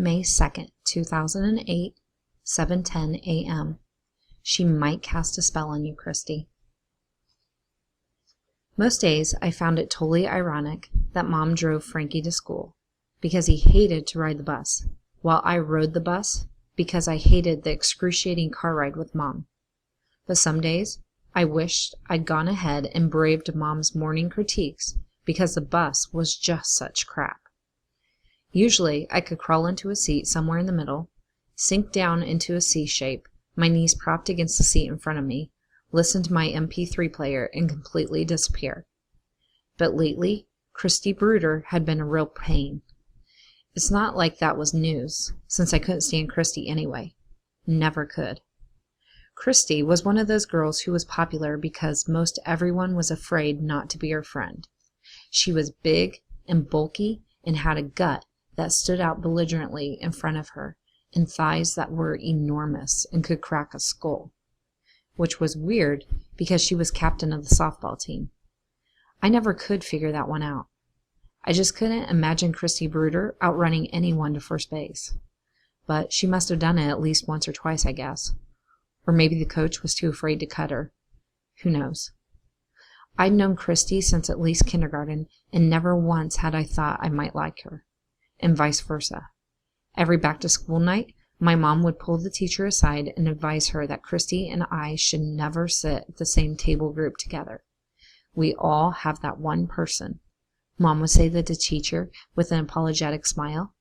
May 2nd, 2008, 7:10 a.m. She might cast a spell on you, Christy. Most days I found it totally ironic that Mom drove Frankie to school because he hated to ride the bus, while I rode the bus because I hated the excruciating car ride with Mom. But some days I wished I'd gone ahead and braved Mom's morning critiques because the bus was just such crap. Usually I could crawl into a seat somewhere in the middle, sink down into a C shape, my knees propped against the seat in front of me, listen to my MP3 player, and completely disappear. But lately, Christy Bruder had been a real pain. It's not like that was news, since I couldn't stand Christy anyway. Never could. Christy was one of those girls who was popular because most everyone was afraid not to be her friend. She was big and bulky and had a gut that stood out belligerently in front of her, and thighs that were enormous and could crack a skull. Which was weird because she was captain of the softball team. I never could figure that one out. I just couldn't imagine Christy Bruder outrunning anyone to first base. But she must have done it at least once or twice, I guess. Or maybe the coach was too afraid to cut her. Who knows? I'd known Christy since at least kindergarten, and never once had I thought I might like her. And vice versa. Every back-to-school night, my mom would pull the teacher aside and advise her that Christy and I should never sit at the same table group together. We all have that one person. Mom would say to the teacher with an apologetic smile.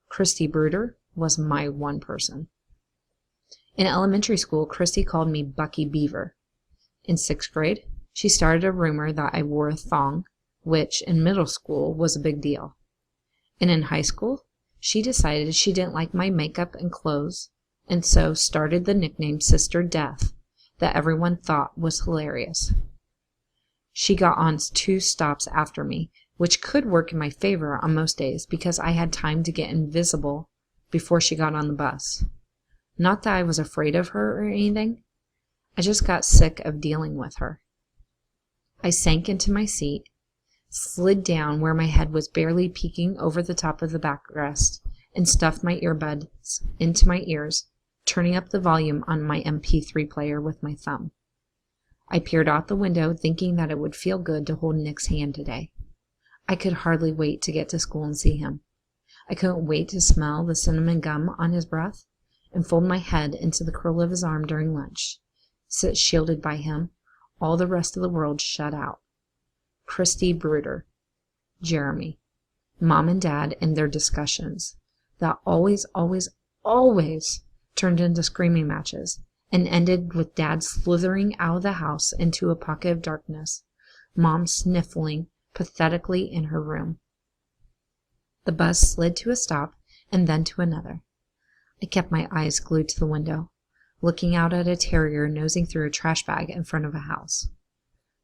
Christy Bruder was my one person. In elementary school, Christy called me Bucky Beaver. In 6th grade, she started a rumor that I wore a thong, which in middle school was a big deal. And in high school, she decided she didn't like my makeup and clothes, and so started the nickname Sister Death that everyone thought was hilarious. She got on 2 stops after me, which could work in my favor on most days because I had time to get invisible before she got on the bus. Not that I was afraid of her or anything. I just got sick of dealing with her. I sank into my seat, slid down where my head was barely peeking over the top of the backrest, and stuffed my earbuds into my ears, turning up the volume on my MP3 player with my thumb. I peered out the window thinking that it would feel good to hold Nick's hand today. I could hardly wait to get to school and see him. I couldn't wait to smell the cinnamon gum on his breath and fold my head into the curl of his arm during lunch, sit shielded by him, all the rest of the world shut out. Christy Bruder, Jeremy, Mom and Dad and their discussions that always turned into screaming matches and ended with Dad slithering out of the house into a pocket of darkness, Mom sniffling pathetically in her room. The bus slid to a stop and then to another. I kept my eyes glued to the window, looking out at a terrier nosing through a trash bag in front of a house.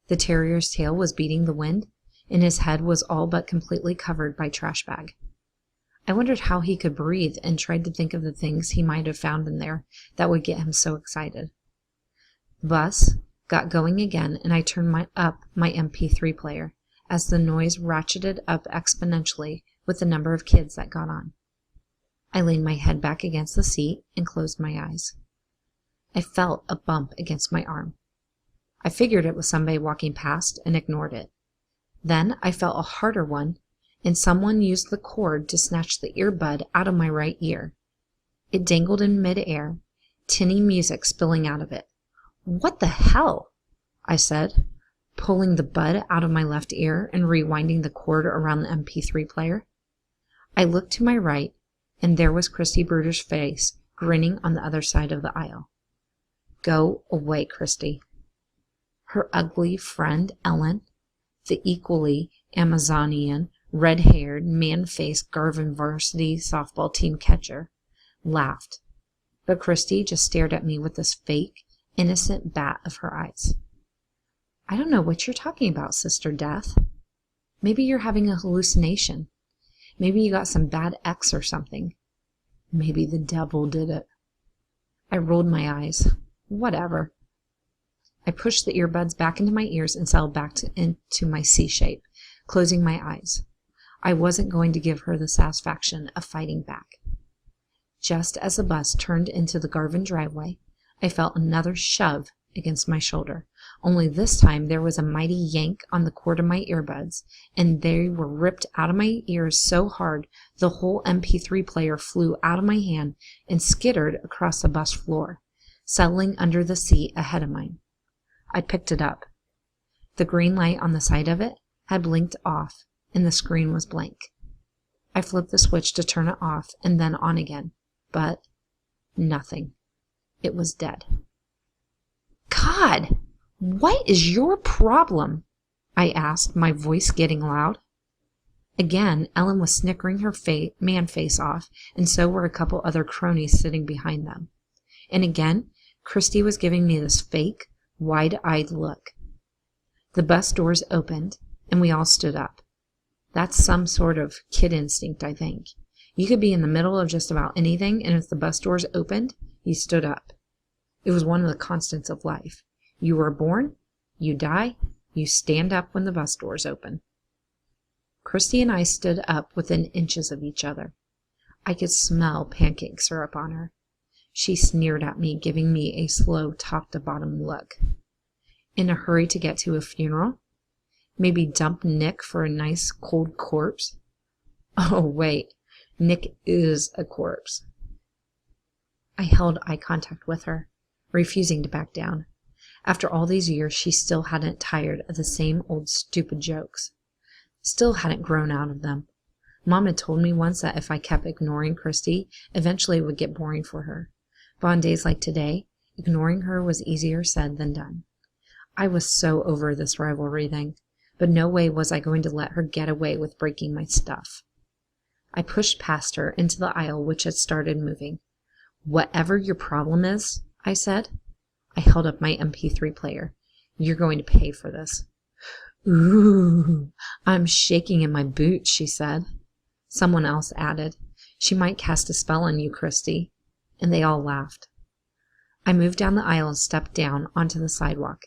The terrier's tail was beating the wind, and his head was all but completely covered by trash bag. I wondered how he could breathe and tried to think of the things he might have found in there that would get him so excited. The bus got going again, and I turned up my MP3 player as the noise ratcheted up exponentially with the number of kids that got on. I leaned my head back against the seat and closed my eyes. I felt a bump against my arm. I figured it was somebody walking past and ignored it. Then I felt a harder one, and someone used the cord to snatch the earbud out of my right ear. It dangled in midair, tinny music spilling out of it. "What the hell?" I said, pulling the bud out of my left ear and rewinding the cord around the MP3 player. I looked to my right, and there was Christy Bruder's face grinning on the other side of the aisle. "Go away, Christy." Her ugly friend, Ellen, the equally Amazonian, red-haired, man-faced Garvin varsity softball team catcher, laughed, but Christy just stared at me with this fake, innocent bat of her eyes. "I don't know what you're talking about, Sister Death. Maybe you're having a hallucination. Maybe you got some bad ex or something. Maybe the devil did it." I rolled my eyes. Whatever. I pushed the earbuds back into my ears and settled back into my C shape, closing my eyes. I wasn't going to give her the satisfaction of fighting back. Just as the bus turned into the Garvin driveway, I felt another shove against my shoulder, only this time there was a mighty yank on the cord of my earbuds, and they were ripped out of my ears so hard the whole MP3 player flew out of my hand and skittered across the bus floor, settling under the seat ahead of mine. I picked it up. The green light on the side of it had blinked off, and the screen was blank. I flipped the switch to turn it off and then on again, but nothing. It was dead. God, what is your problem? I asked, my voice getting loud. Again, Ellen was snickering her man face off, and so were a couple other cronies sitting behind them. And again, Christy was giving me this fake, wide-eyed look. The bus doors opened, and we all stood up. That's some sort of kid instinct, I think. You could be in the middle of just about anything, and if the bus doors opened, you stood up. It was one of the constants of life. You were born, you die, you stand up when the bus doors open. Christy and I stood up within inches of each other. I could smell pancake syrup on her. She sneered at me, giving me a slow top-to-bottom look. In a hurry to get to a funeral? Maybe dump Nick for a nice cold corpse? Oh, wait. Nick is a corpse. I held eye contact with her, refusing to back down. After all these years, she still hadn't tired of the same old stupid jokes. Still hadn't grown out of them. Mom had told me once that if I kept ignoring Christy, eventually it would get boring for her. But on days like today, ignoring her was easier said than done. I was so over this rivalry thing, but no way was I going to let her get away with breaking my stuff. I pushed past her into the aisle, which had started moving. Whatever your problem is, I said. I held up my MP3 player. You're going to pay for this. Ooh, I'm shaking in my boots, she said. Someone else added, she might cast a spell on you, Christy. And they all laughed. I moved down the aisle and stepped down onto the sidewalk,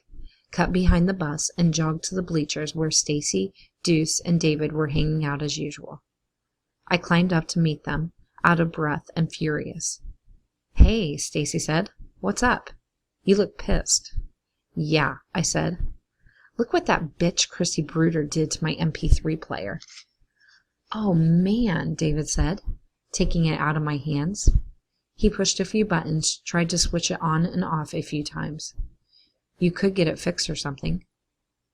cut behind the bus, and jogged to the bleachers where Stacy, Deuce, and David were hanging out as usual. I climbed up to meet them, out of breath and furious. Hey, Stacy said. What's up? You look pissed. Yeah, I said. Look what that bitch Christy Bruder did to my MP3 player. Oh, man, David said, taking it out of my hands. He pushed a few buttons, tried to switch it on and off a few times. You could get it fixed or something.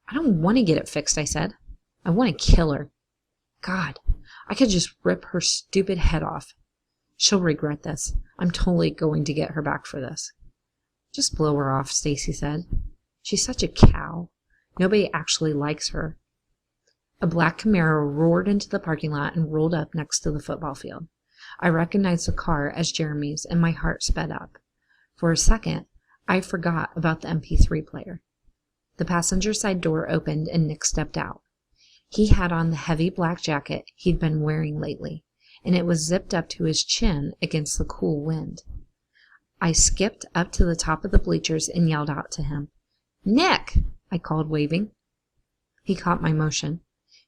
I don't want to get it fixed, I said. I want to kill her. God, I could just rip her stupid head off. She'll regret this. I'm totally going to get her back for this. Just blow her off, Stacy said. She's such a cow. Nobody actually likes her. A black Camaro roared into the parking lot and rolled up next to the football field. I recognized the car as Jeremy's, and my heart sped up. For a second, I forgot about the MP3 player. The passenger side door opened and Nick stepped out. He had on the heavy black jacket he'd been wearing lately, and it was zipped up to his chin against the cool wind. I skipped up to the top of the bleachers and yelled out to him. Nick! I called, waving. He caught my motion,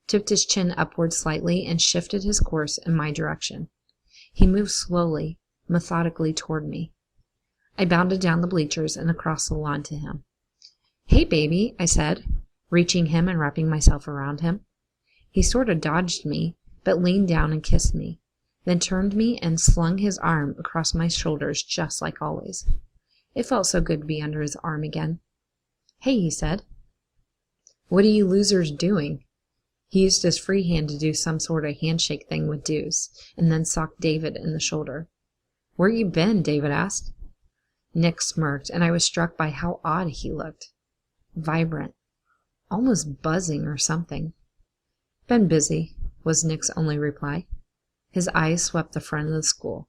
tipped his chin upward slightly, and shifted his course in my direction. He moved slowly, methodically toward me. I bounded down the bleachers and across the lawn to him. Hey, baby, I said, reaching him and wrapping myself around him. He sort of dodged me, but leaned down and kissed me, then turned me and slung his arm across my shoulders just like always. It felt so good to be under his arm again. Hey, he said. What are you losers doing? He used his free hand to do some sort of handshake thing with Deuce, and then socked David in the shoulder. Where you been? David asked. Nick smirked, and I was struck by how odd he looked. Vibrant. Almost buzzing or something. Been busy, was Nick's only reply. His eyes swept the front of the school.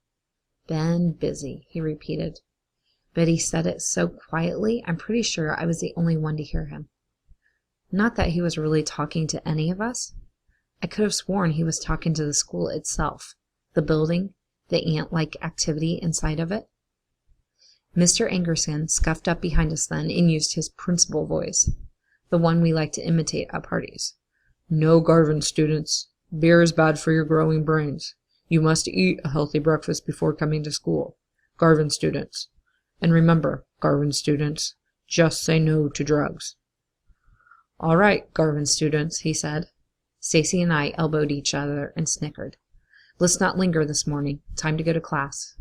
Been busy, he repeated. But he said it so quietly, I'm pretty sure I was the only one to hear him. Not that he was really talking to any of us. I could have sworn he was talking to the school itself, the building, the ant-like activity inside of it. Mr. Angerson scuffed up behind us then and used his principal voice, the one we like to imitate at parties. No Garvin students. Beer is bad for your growing brains. You must eat a healthy breakfast before coming to school. Garvin students. And remember, Garvin students, just say no to drugs." "All right, Garvin students," he said. Stacy and I elbowed each other and snickered. "Let's not linger this morning. Time to go to class."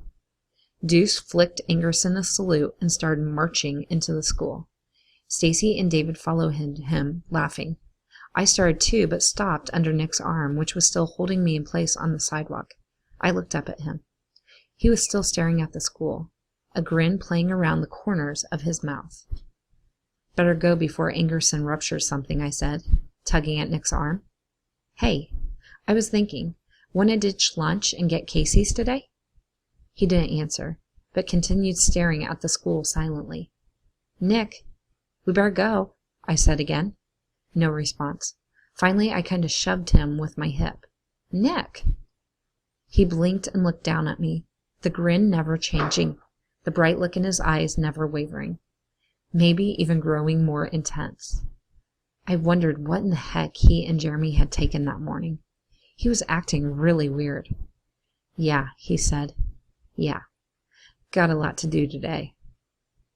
Deuce flicked Angerson a salute and started marching into the school. Stacy and David followed him, laughing. I started too, but stopped under Nick's arm, which was still holding me in place on the sidewalk. I looked up at him. He was still staring at the school, a grin playing around the corners of his mouth. "Better go before Angerson ruptures something," I said, tugging at Nick's arm. "Hey, I was thinking, want to ditch lunch and get Casey's today?" He didn't answer, but continued staring at the school silently. "Nick, we better go," I said again. No response. Finally, I kind of shoved him with my hip. "Nick!" He blinked and looked down at me, the grin never changing, the bright look in his eyes never wavering, maybe even growing more intense. I wondered what in the heck he and Jeremy had taken that morning. He was acting really weird. "Yeah," he said. "Yeah. Got a lot to do today."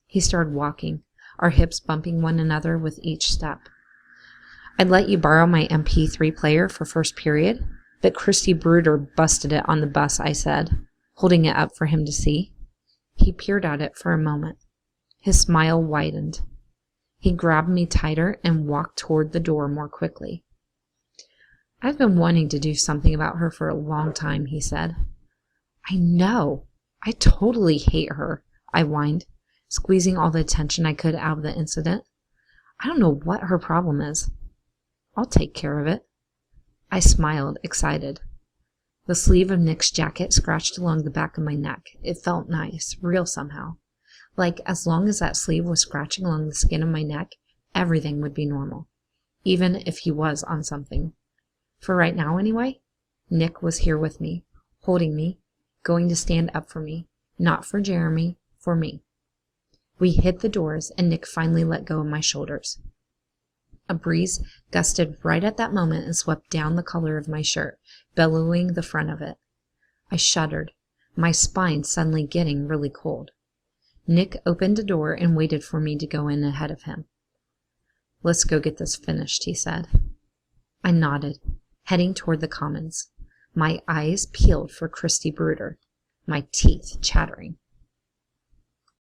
He started walking, our hips bumping one another with each step. "I'd let you borrow my MP3 player for first period, but Christy Bruder busted it on the bus," I said, holding it up for him to see. He peered at it for a moment. His smile widened. He grabbed me tighter and walked toward the door more quickly. "I've been wanting to do something about her for a long time," he said. "I know. I totally hate her," I whined, squeezing all the attention I could out of the incident. "I don't know what her problem is. I'll take care of it." I smiled, excited. The sleeve of Nick's jacket scratched along the back of my neck. It felt nice, real somehow. Like, as long as that sleeve was scratching along the skin of my neck, everything would be normal, even if he was on something. For right now, anyway, Nick was here with me, holding me, going to stand up for me, not for Jeremy, for me. We hit the doors, and Nick finally let go of my shoulders. A breeze gusted right at that moment and swept down the collar of my shirt, billowing the front of it. I shuddered, my spine suddenly getting really cold. Nick opened a door and waited for me to go in ahead of him. "Let's go get this finished," he said. I nodded, heading toward the commons, my eyes peeled for Christy Bruder, my teeth chattering.